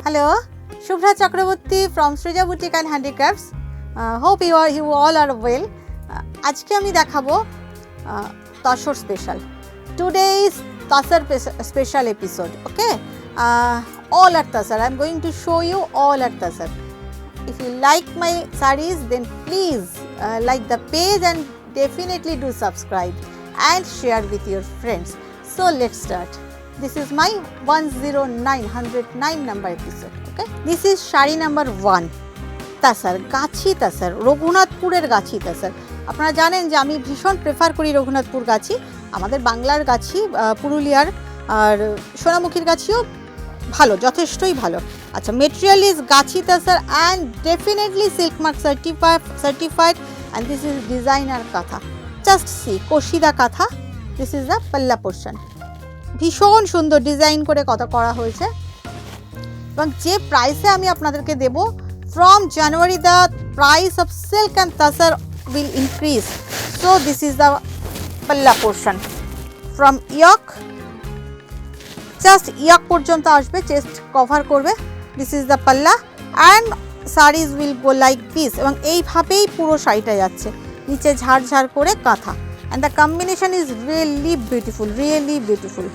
Hello, Shubhra Chakraborty from Srija Boutique and Handicrafts. Hope you all are well. আজকে আমি দেখাবো tussar special. Today is Tasar special episode. Okay, all at Tasar. I am going to show you all at Tasar. If you like my sarees, then please like the page and definitely do subscribe and share with your friends. So let's start. This is my 109 number episode. Okay, this is shari number 1. তাসার, Gachhi তাসার, রঘুনাথপুরের গাছি তাসার. আপনারা জানেন যে আমি ভীষণ prefer করি রঘুনাথপুর গাছি. আমাদের বাংলার গাছি, পুরুলিয়ার আর সোনামুখীর গাছিও ভালো, যথেষ্টই ভালো. আচ্ছা, material is Gachhi তাসার and definitely silk mark certified and this is designer kantha. Just see, kashida kantha. This is the palla portion. ভীষণ সুন্দর ডিজাইন করে করা হয়েছে এবং যে প্রাইসে আমি আপনাদেরকে দেব, from January the price of silk and tasar will increase. So this is the palla portion from yoke, just yoke porjonto ashbe, chest cover korbe. This is the palla and sarees will go like this এবং এইভাবেই পুরো শাড়িটা যাচ্ছে, নিচে ঝাড় করে কাঁথা. And the combination is really beautiful, really beautiful.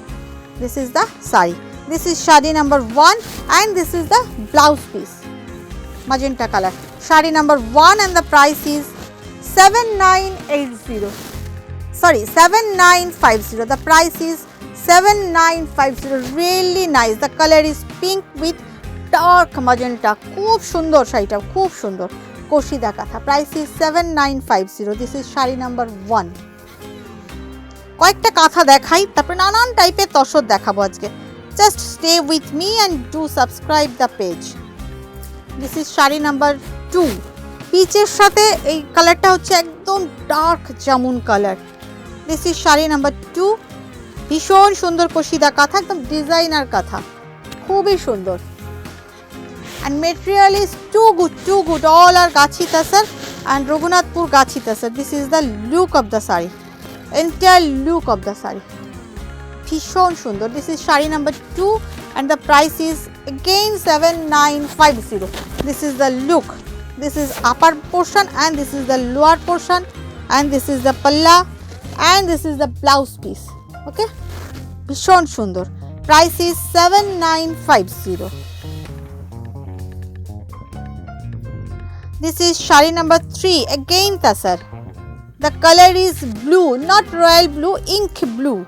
This is the saree. This is shadi number 1 and this is the blouse piece, magenta color. Shadi number 1 and the price is 7950. Sorry, 7950. The price is 7950. Really nice. The color is pink with dark magenta. খুব সুন্দর শাড়িটা, খুব সুন্দর. কশিদা কাঁথা. Price is 7950. This is shadi number 1. কয়েকটা কাঁথা দেখাই, তারপরে নানান টাইপের তসর দেখাবো আজকে. Just stay with me and do subscribe the page. This is sari number 2. পিচের সাথে এই কালারটা হচ্ছে একদম dark jamun colour. This is sari number 2. ভীষণ সুন্দর কশিদা কাঁথা, একদম ডিজাইনার কাঁথা, খুবই সুন্দর. And material is too good. All are Gachhi তাসার and Raghunathpur Gachhi tasar. This is the look of the sari, entire look of the sari. ভীষণ সুন্দর. This is sari number 2 and the price is again 7950. This is the look. This is upper portion and this is the lower portion and this is the palla and this is the blouse piece. Okay, ভীষণ সুন্দর. Price is 7950. This is shari number 3, again tasar. The color is blue, not royal blue, ink blue,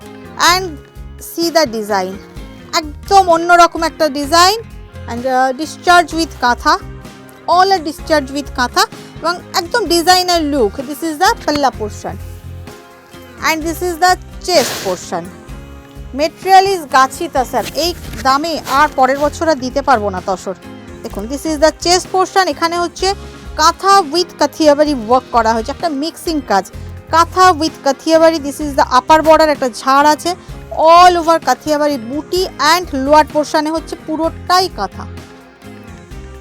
and see the design. একদম অন্যরকম একটা design and discharge with kantha. All are discharge with kantha এবং একদম designer look. This is the palla portion and this is the chest portion. Material is গাছি তাসার. এই দামে আর পরের বছর আর দিতে পারবো না তসর. দেখুন, this is the chest portion. এখানে হচ্ছে কাঁথা উইথ কাথিয়াবাড়ি ওয়ার্ক করা হয়েছে, একটা মিক্সিং কাজ. Kantha with Kathiawari. This is the upper border, একটা ঝাড় আছে. অল ওভার কাথিয়াবাড়ি বুটি অ্যান্ড লোয়ার পোর্শনে হচ্ছে পুরোটাই কাঁথা,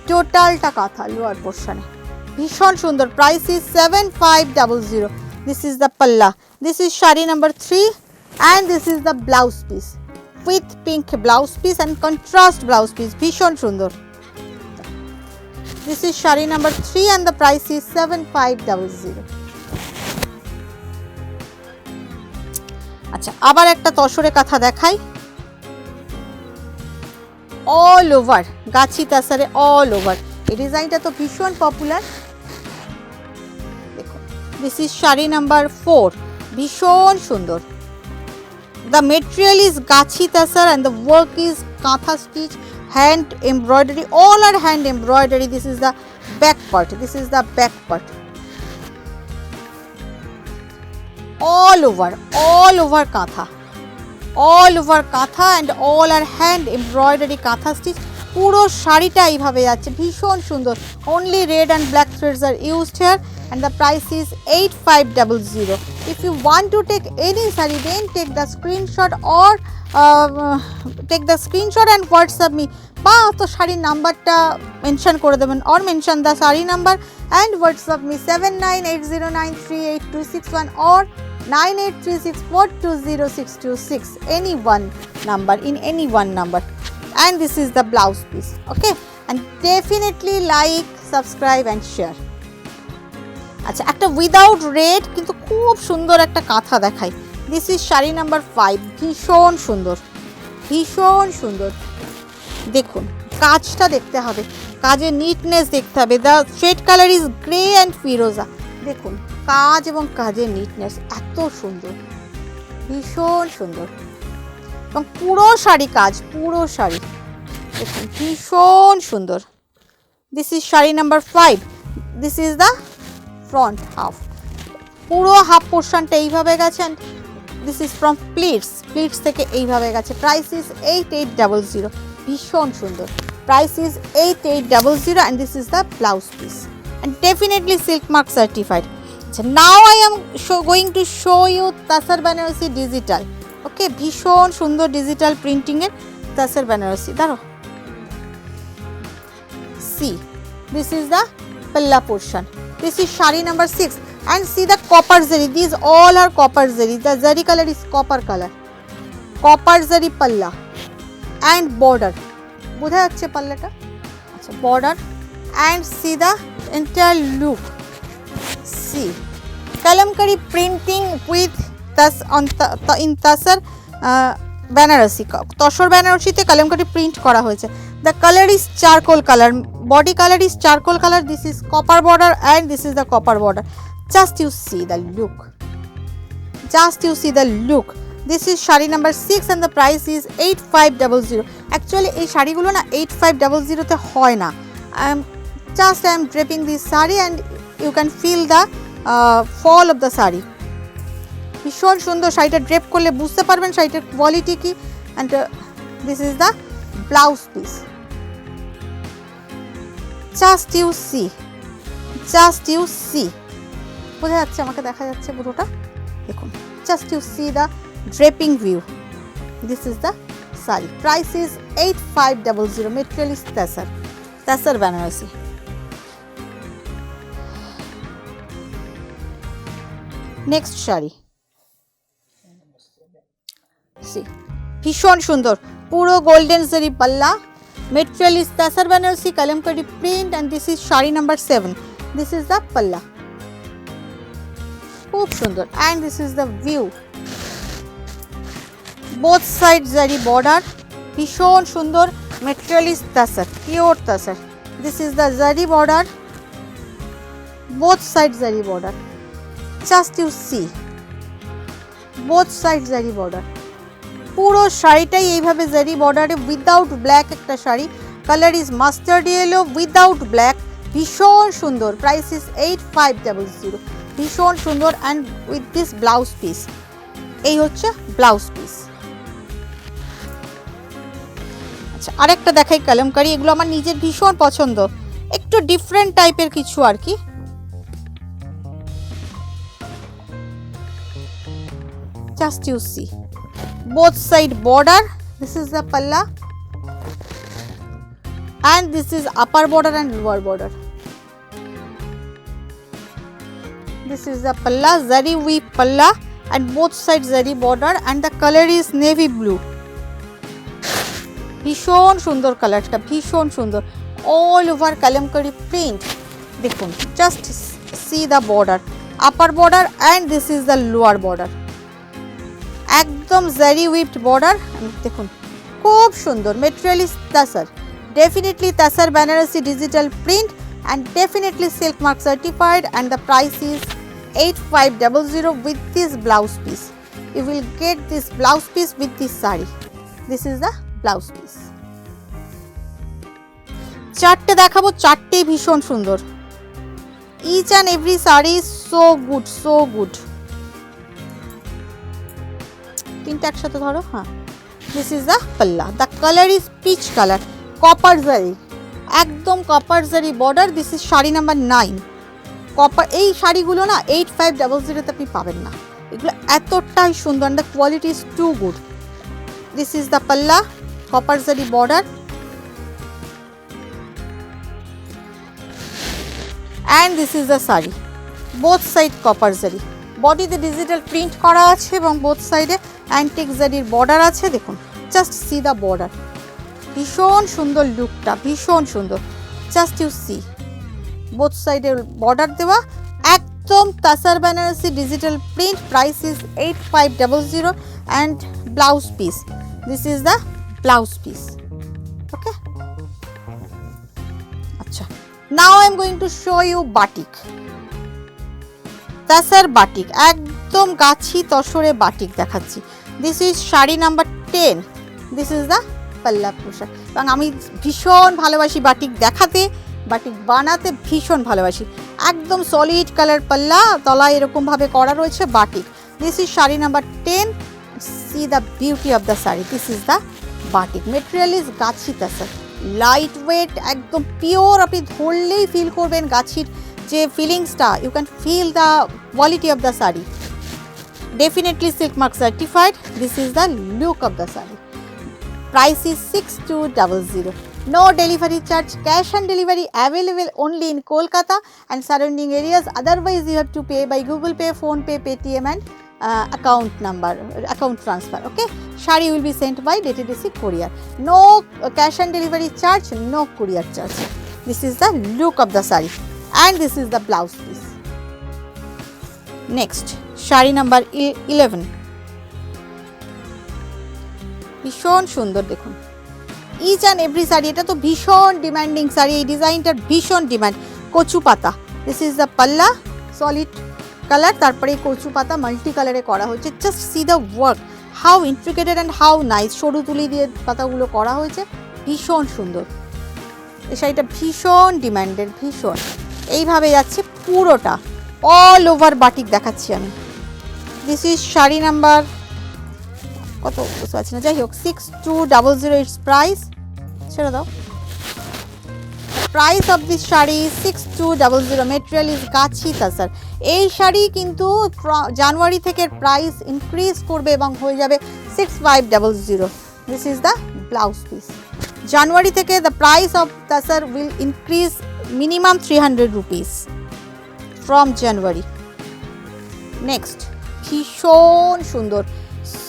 টোটালটা কাঁথা লোয়ার পোর্শনে. ভীষণ সুন্দর. Price is 7500. This is the palla. This is sari number 3 and this is the blouse piece with pink blouse piece and contrast blouse piece. ভীষণ সুন্দর. This is sari number 3 and the price is 7500. আচ্ছা, আবার একটা তসরে কাঁথা দেখাই. অল ওভার গাছি তাসারে, all over. এই ডিজাইনটা তো ভীষণ পপুলার. দেখুন, দিস ইজ শাড়ি নাম্বার 4. ভীষণ সুন্দর. The material is Gachhi তাসার and the work is kantha stitch, hand embroidery. All are hand embroidery. This is the back part. This is the back part. all over কাঁথা, all over কাঁথা and all are hand embroidery কাঁথা stitch. পুরো শাড়িটা এইভাবে যাচ্ছে, ভীষণ সুন্দর. only red and black threads are used here and the price is 8500. if you want to take any saree, then take the screenshot or and WhatsApp me, বা তো শাড়ির নাম্বারটা মেনশন করে দেবেন, or mention the saree number and WhatsApp me 7980938261 or 9836420626, any one number, in any one number. And this is the blouse piece. Okay, and definitely like, subscribe and share. আচ্ছা, একটা without red কিন্তু খুব সুন্দর একটা কাঁথা দেখাই। This is sari number 5। ভীষণ সুন্দর, ভীষণ সুন্দর। দেখুন কাজটা দেখতে হবে, কাজের নিটনেস দেখতে হবে। The shade colour is grey and ফিরোজা। দেখুন কাজ এবং কাজের নিটনেস এত সুন্দর, ভীষণ সুন্দর। এবং পুরো শাড়ি কাজ, পুরো শাড়ি দেখুন ভীষণ সুন্দর। This is sari number 5। This is the front half. পুরো হাফ পোর্শনটা এইভাবে গেছে। And this is from pleats, pleats থেকে এইভাবে গেছে। Price is 8800। ভীষণ সুন্দর। Price is 8800 and this is the blouse piece and definitely silk mark certified. আচ্ছা, now I am going to show you tasar Benarasi digital. Okay, ভীষণ সুন্দর ডিজিটাল প্রিন্টিংয়ের তাসার বেনারসি। দাঁড়ো, see this is the palla portion. This is shari number 6 and see the copper zari. These all are copper zari. The zari color is copper color. Copper zari palla and border. বোঝা যাচ্ছে পাল্লাটা? আচ্ছা, border and see the entire look. See kalamkari printing with in tasar Benarasi. তসর বেনারসিতে Kalamkari print করা হয়েছে। The colour is charcoal colour, body colour is charcoal colour. This is copper border and this is the copper border. Just you see the look, just you see the look. This is sari number 6 and the price is 8500। Actually এই শাড়িগুলো না 8500-তে হয় না। I am draping this sari and you can feel the fall of the sari. ভীষণ সুন্দর। শাড়িটা drape করলে বুঝতে পারবেন শাড়িটার কোয়ালিটি কি। And this is the blouse piece. Just you see, just you see. বোঝা যাচ্ছে? আমাকে দেখা যাচ্ছে পুরোটা? দেখুন, just you see the draping view. This is the sari. Price is 8500। Material is tussar, tussar Banarasi. Next sari, ভীষণ সুন্দর। পুরো গোল্ডেন জারি পাল্লা। Material is tussar Banarasi Kalamkari print and this is sari number 7। This is the পাল্লা। খুব সুন্দর। And this is the view. Both side zari border, ভীষণ সুন্দর। Material is tussar, pure tussar. This is the zari border, both side zari border. Just you see, both side zari border. পুরো শাড়িটাই এইভাবে জারি বর্ডারে without black একটা sari. Colour is mustard yellow without black. ভীষণ সুন্দর। Price is 8500। ভীষণ সুন্দর। And with this blouse piece. এই হচ্ছে ব্লাউজ পিস। আচ্ছা, আরেকটা দেখাই কালামকারি। এগুলো আমার নিজের ভীষণ পছন্দ, একটু ডিফারেন্ট টাইপের কিছু আর কি। Just you see both side border. This is the palla and this is upper border and lower border. This is the palla, zari weave palla and both sides zari border and the color is navy blue. ভীষণ সুন্দর কালারটা, ভীষণ সুন্দর। All over Kalamkari print. দেখুন, just see the border, upper border and this is the lower border. একদম zari weaved border. দেখুন খুব সুন্দর। Material is tasar, definitely tasar Benarasi digital print and definitely silk mark certified and the price is 8500 with this blouse piece. You will get this blouse piece with this saree. This is the blouse piece. চারটে দেখাবো, চারটেই ভীষণ সুন্দর। Each and every saree is so good, so good. তিনটা একসাথে ধরো। হ্যাঁ, this is the পাল্লা। The colour is peach colour, copper জারি, একদম copper zari border. This is sari number 9। Copper এই শাড়িগুলো না 8500-তে আপনি পাবেন না। এগুলো এতটাই সুন্দর। The quality is too good. This is the পাল্লা, copper zari border and this is the saree, both side copper zari. বডিতে ডিজিটাল প্রিন্ট করা আছে এবং বোথ সাইডে অ্যান্টিক জারির বর্ডার আছে। দেখুন, জাস্ট সি দ্য বর্ডার, ভীষণ সুন্দর লুকটা, ভীষণ সুন্দর। জাস্ট ইউ সি, বোথ সাইডে বর্ডার দেওয়া, একদম tasar Benarasi digital print. Price is 8500 and blouse piece, this is the blouse piece. Okay, আচ্ছা, now I am going to show you batik, tasar batik, একদম গাছি তসরে বাটিক দেখাচ্ছি। This is sari number 10, this is the palla পোশাক। এবং আমি ভীষণ ভালোবাসি বাটিক দেখাতে, বাটিক বানাতে ভীষণ ভালোবাসি। একদম সলিড কালার পাল্লা, তলায় এরকমভাবে করা রয়েছে batik. This is sari number 10, see the beauty of the sari, this is the batik. Material is Gachhi tussar, light weight, একদম পিওর। আপনি ধরলেই ফিল করবেন গাছির যে ফিলিংসটা, you can feel the quality of the sari. Definitely silk mark certified, this is the look of the sari. Price is 6200. No delivery charge, cash on delivery available only in Kolkata and surrounding areas. Otherwise, you have to pay by Google Pay, Phone Pay, Paytm and account number, account transfer. Okay, shari will be sent by DTDC courier. No cash on delivery charge, no courier charge. This is the look of the sari and this is the blouse piece. Next, shari number 11. ভীষণ সুন্দর, দেখুন each and every sari. এটা তো ভীষণ demanding sari, এই ডিজাইনটার ভীষণ demand. কচু পাতা, this is the palla, solid colour, তারপরে কচু পাতা মাল্টি কালারে করা হয়েছে। Just see the work, how intricated and how nice. সরু তুলি দিয়ে পাতাগুলো করা হয়েছে, ভীষণ সুন্দর। এই শাড়িটা ভীষণ ডিমান্ডেড, ভীষণ। এইভাবে যাচ্ছে পুরোটা, অল ওভার বাটিক দেখাচ্ছি আমি। দিস ইজ শাড়ি নাম্বার কত বুঝতে পারছি না, যাই হোক 6200 ইটস প্রাইস। ছেড়ে দাও। Price of this sari 6200, material is গাছি তাসার। এই শাড়ি কিন্তু জানুয়ারি থেকে প্রাইস ইনক্রিজ করবে এবং হয়ে যাবে 6500। This is the blouse piece. জানুয়ারি থেকে the price of tasar will increase minimum 300 rupees from January. Next, ভীষণ সুন্দর,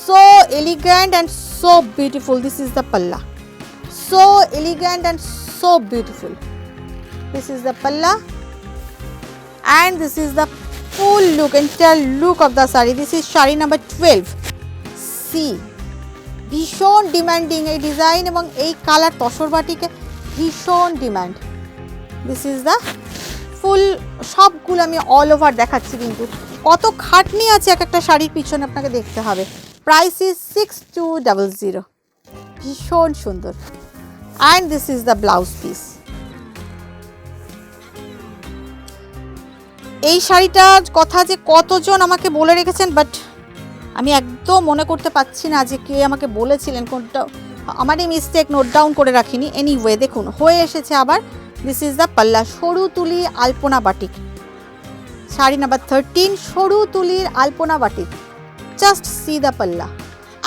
so elegant and so beautiful. This is the palla, so elegant and so beautiful. This is the palla and this is the full look, entire look of the saree. This is shari number 12. See, ভীষণ demanding এই design এবং এই colour tussar বাটিকে ভীষণ demand. This is the ফুল, সবগুলো আমি all over দেখাচ্ছি, কিন্তু কত খাটনি আছে এক একটা শাড়ির পিছনে আপনাকে দেখতে হবে। প্রাইস ইজ 6200, ভীষণ সুন্দর। And this is the blouse piece. এই শাড়িটার কথা যে কতজন আমাকে বলে রেখেছেন, বাট আমি একদম মনে করতে পারছি না যে কে আমাকে বলেছিলেন, কোনটা আমারই মিস্টেক, নোট ডাউন করে রাখিনি। এনিওয়ে, দেখুন হয়ে এসেছে আবার। দিস ইজ দ্য পাল্লা, সরু তুলি আলপনা বাটিক, শাড়ি নাম্বার 13, সরু তুলির আলপনা batik. Just see the palla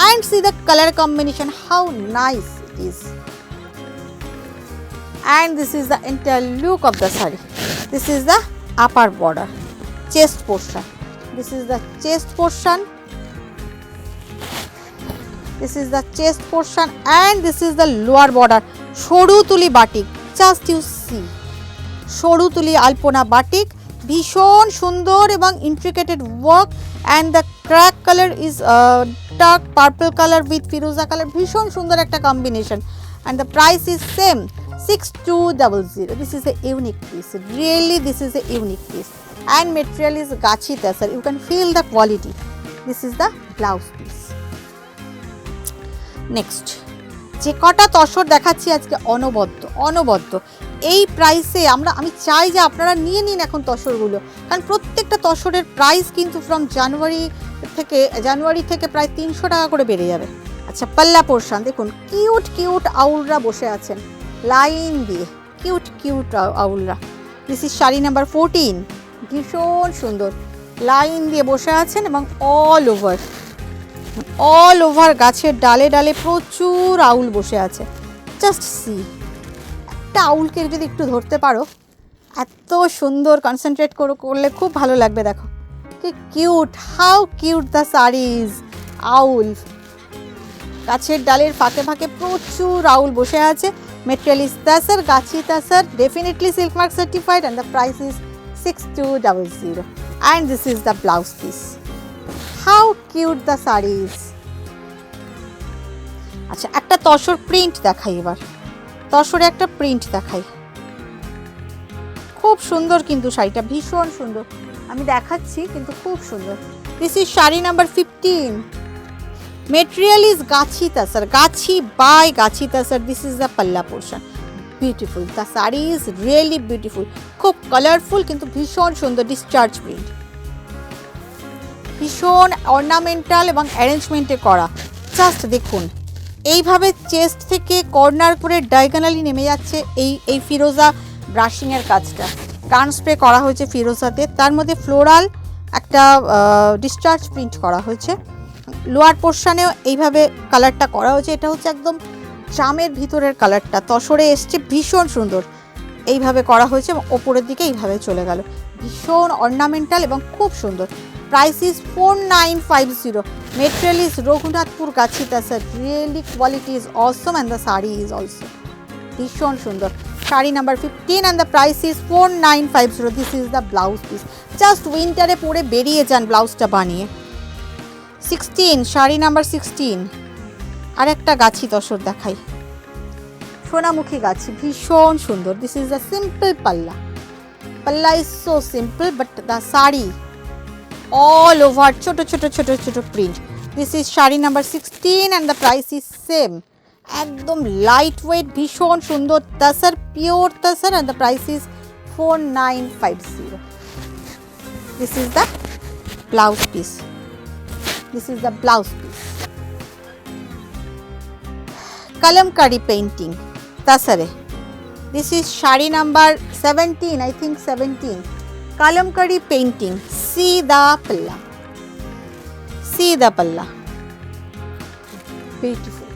and see the color combination, how nice it is. And this is the entire look of the saree. This is the upper border, chest portion. This is the chest portion. This is the chest portion and this is the lower border. Shoru tuli batik. Just you see. Shoru tuli alpona batik. ভীষণ সুন্দর এবং intricated work and the crack colour is dark purple colour with ফিরোজা colour, ভীষণ সুন্দর একটা combination. And the price is same 6200. This is a unique piece, really this is a unique piece and material is Gachhi tasar, you can feel the quality. This is the blouse piece. Next, যে কটা তসর দেখাচ্ছি আজকে অনবদ্য এই প্রাইসে আমি চাই যে আপনারা নিয়ে নিন এখন তসরগুলো, কারণ প্রত্যেকটা তসরের প্রাইস কিন্তু ফ্রম জানুয়ারি থেকে প্রায় 300 টাকা করে বেড়ে যাবে। আচ্ছা, পাল্লা পোর্শন দেখুন, কিউট আউলরা বসে আছেন লাইন দিয়ে, কিউট আউলরা। দিস ইজ শাড়ি নাম্বার 14, ভীষণ সুন্দর, লাইন দিয়ে বসে আছেন এবং অল ওভার গাছের ডালে প্রচুর আউল বসে আছে। জাস্ট সি, একটা আউলকে যদি একটু ধরতে পারো, এত সুন্দর কনসেন্ট্রেট করলে খুব ভালো লাগবে। দেখো cute, how cute the saris. Owl, গাছের ডালের ফাঁকে ফাঁকে প্রচুর আউল বসে আছে। Material is tasar, Gachhi tasar, definitely silk mark certified, and the price is 6200 and this is the blouse piece. How cute the saris. আচ্ছা, একটা তসর প্রিন্ট দেখাই এবার, তসরে একটা প্রিন্ট দেখাই। খুব সুন্দর কিন্তু শাড়িটা, ভীষণ সুন্দর, আমি দেখাচ্ছি কিন্তু খুব সুন্দর। This is sari number 15। Material is Gachi Tasar, Gachi by Gachi Tasar. This is the palla portion. Beautiful. The saree is really beautiful. খুব কালারফুল কিন্তু ভীষণ সুন্দর, ডিসচার্জ প্রিন্ট, ভীষণ অর্নামেন্টাল এবং অ্যারেঞ্জমেন্টে করা। জাস্ট দেখুন, এইভাবে চেস্ট থেকে কর্নার করে ডায়াগোনালি নেমে যাচ্ছে এই ফিরোজা ব্রাশিংয়ের কাজটা। টার্ন স্প্রে করা হয়েছে ফিরোজাতে, তার মধ্যে ফ্লোরাল একটা ডিসচার্জ প্রিন্ট করা হয়েছে। লোয়ার পোর্শনেও এইভাবে কালারটা করা হয়েছে। এটা হচ্ছে একদম জামের ভিতরের কালারটা, তসরে এসছে, ভীষণ সুন্দর এইভাবে করা হয়েছে এবং ওপরের দিকে এইভাবে চলে গেল, ভীষণ অর্নামেন্টাল এবং খুব সুন্দর। Price is 4950। Material is Raghunathpur Gachhi tasar, really quality is awesome and the sari is also ভীষণ সুন্দর। Sari number 15 and the price is 4950। This is the blouse piece. Just উইন্টারে পরে বেরিয়ে যান ব্লাউজটা বানিয়ে। 16, শাড়ি নাম্বার 16। আর একটা গাছি তসর দেখাই, সোনামুখী গাছি, ভীষণ সুন্দর। This is the simple palla. Palla is so simple but the sari all over ছোট ছোট ছোট ছোট print. This is sari number 16 and the price is same. একদম লাইট ওয়েট, ভীষণ সুন্দর, tasar, pure tasar, and the price is 4950। This is the blouse piece. This is the blouse piece. Kalamkari painting, Tasare. This is shari number 17, I think 17. Kalamkari painting. See the palla. See the palla. Beautiful.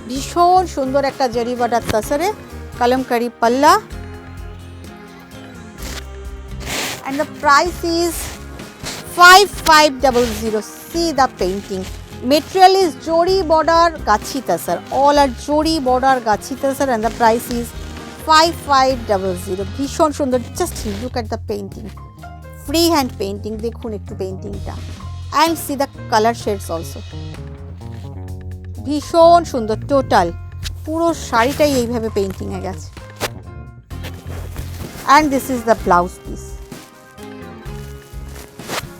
ভীষণ সুন্দর একটা জারি border তাসারে, kalamkari পাল্লা, and the price is 5500. See the painting. Material is Jori border Gachi Tasar. All are Jori border Gachi Tasar and the price is 5500. ভীষণ সুন্দর। Just look at the painting. Free hand painting. দেখুন একটু পেইন্টিংটা। And see the color shades also. ভীষণ সুন্দর, total পুরো শাড়িটাই এইভাবে painting এ গেছে। And this is the blouse piece.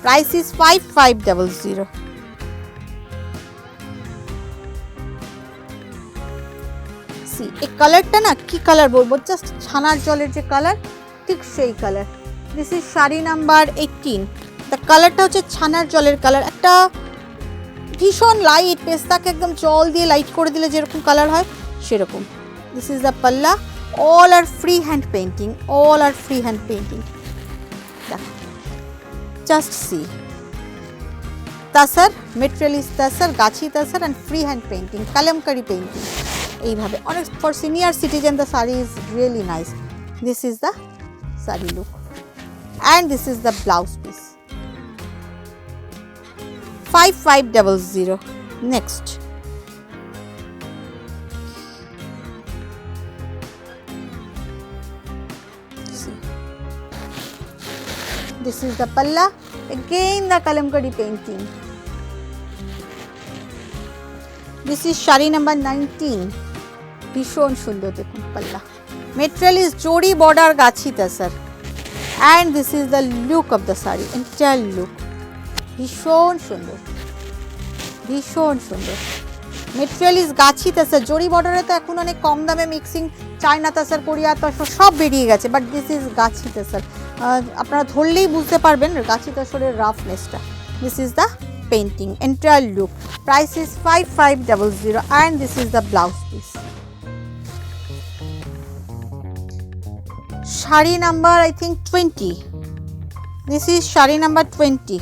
Price is 5500. See, এই কালারটা না কি কালার বলবো, জাস্ট ছানার জলের যে কালার, ঠিক সেই colour. This is sari number 18। The কালারটা হচ্ছে ছানার জলের কালার, একটা ভীষণ লাইট, পেস্তাকে একদম জল দিয়ে লাইট করে দিলে যেরকম কালার হয় সেরকম। দিস ইজ দ্য পাল্লা। অল আর ফ্রি হ্যান্ড পেইন্টিং, অল আর ফ্রি হ্যান্ড পেইন্টিং। দেখো, just see. Tasar, material is Tasar, Gachi Tasar and free hand painting, Kalamkari painting. এইভাবে অনেক, for senior citizen the saree is really nice. This is the saree look and this is the blouse piece. 5500. Next. See. This is the palla, again the Kalamkari painting. This is shari number 19. ভীষণ সুন্দর, দেখুন পাল্লা। Material is Jodi border Gachi Tasar and this is the look of the saree, entire look. ভীষণ সুন্দর, ভীষণ সুন্দর। Material is Gachi Tasar. জরি বর্ডারে তো এখন অনেক কম দামে মিক্সিং চায়না তাসার, কোরিয়া তাসার সব বেরিয়ে গেছে, বাট দিস ইজ গাছি তাসার। আপনারা ধরলেই বুঝতে পারবেন গাছি তাসরের রাফনেসটা। This is the painting, entire look. Price is 5500 and this is the blouse piece. Sari number I think 20। This is sari number 20।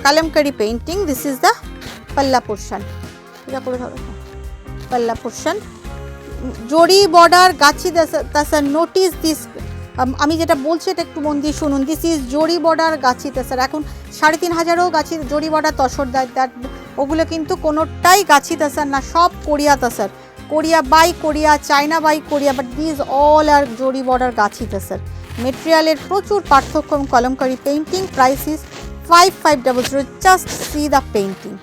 Kalamkari painting. This is the palla portion. এটা করে ধরো, পাল্লা পোর্শন। জরি বর্ডার গাছি তাসার, নোটিস দিস, আমি যেটা বলছি এটা একটু মন দিয়ে শুনুন। দিস ইজ জরি বর্ডার গাছি তাসার। এখন 3,500ও গাছি জরি বর্ডার তসর দ্যাট, ওগুলো কিন্তু কোনোটাই গাছি তাসার না, সব Korea tussar, Korea by Korea, China by Korea, but this all are zari border Gachi tussar. মেটেরিয়ালের প্রচুর পার্থক্য এবং Kalamkari painting. Price is 5500। Just see the painting,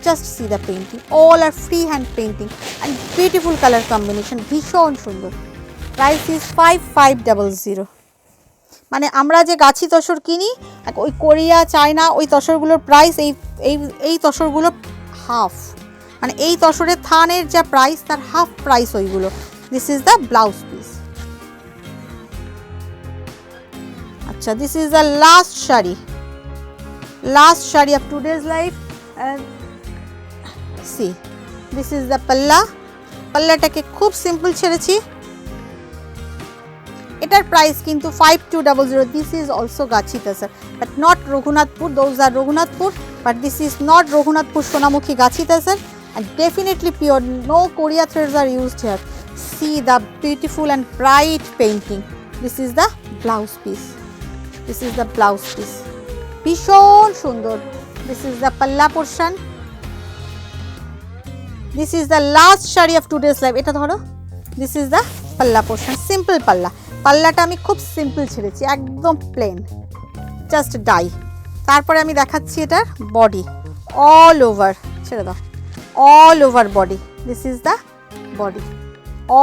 just see the painting, all are free hand painting and beautiful color combination, ভীষণ সুন্দর। price is 5500। মানে আমরা যে গাছি তসর কিনি ওই কোরিয়া চায়না ওই তসরগুলোর প্রাইস এই তসরগুলো হাফ, মানে এই তসরের থানের যা প্রাইস তার হাফ প্রাইস ওইগুলো। This is the blouse piece. আচ্ছা, this is the last sari of today's life। See, this is the palla। পাল্লাটাকে খুব সিম্পল ছেড়েছি। এটার প্রাইস কিন্তু 5200। This is also Gachi tussar, but not Raghunathpur. Those are Raghunathpur, but this is not Raghunathpur Sonamukhi Gachi tussar, and definitely pure, no Korea threads are used here। See the beautiful and bright painting। This is the blouse piece। ভীষণ সুন্দর। This is the palla portion। This is the last sari of today's life। এটা ধরো, this is the পাল্লা portion, simple পাল্লা। পাল্লাটা আমি খুব simple ছেড়েছি, একদম প্লেন, জাস্ট ডাই। তারপরে আমি দেখাচ্ছি এটার বডি, অল ওভার, ছেড়ে দাও, all over body. This is the body,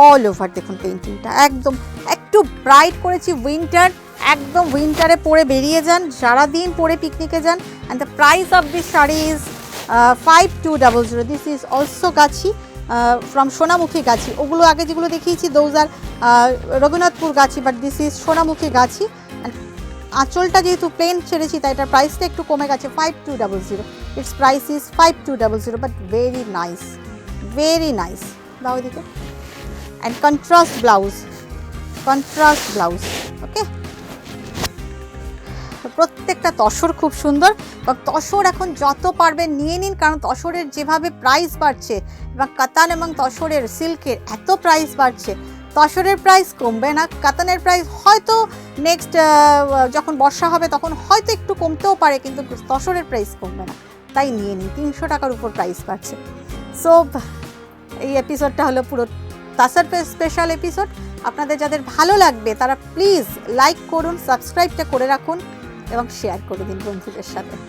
all over. দেখুন পেইন্টিংটা একদম একটু ব্রাইট করেছি। উইন্টার, একদম উইন্টারে পরে বেরিয়ে যান, সারাদিন পরে পিকনিকে যান। And the price of this sari is 5200। This is also Gachhi from Sonamukhi গাছি। ওগুলো আগে যেগুলো দেখিয়েছি those are Raghunathpur Gachhi, but this is Sonamukhi গাছি। আঁচলটা যেহেতু প্লেন ছেড়েছি তাই এটার প্রাইসটা একটু কমে গেছে, 5200। It's price is 5200, but very nice, very nice. দাও এদিকে। অ্যান্ড কন্ট্রাস্ট ব্লাউজ, ওকে। প্রত্যেকটা তসর খুব সুন্দর, এবং তসর এখন যত পারবেন নিয়ে নিন, কারণ তসরের যেভাবে প্রাইস বাড়ছে এবং কাতান এবং তসরের সিল্কের এত প্রাইস বাড়ছে, তসরের প্রাইস কমবে না। কাতানের প্রাইস হয়তো নেক্সট যখন বর্ষা হবে তখন হয়তো একটু কমতেও পারে, কিন্তু তসরের প্রাইস কমবে না। তাই নিয়ে নিন, 300 টাকার উপর প্রাইস বাড়ছে। সো এই এপিসোডটা হলো পুরো তাসার স্পেশাল এপিসোড। আপনাদের যাদের ভালো লাগবে তারা প্লিজ লাইক করুন, সাবস্ক্রাইবটা করে রাখুন এবং শেয়ার করে দিন বন্ধুদের সাথে।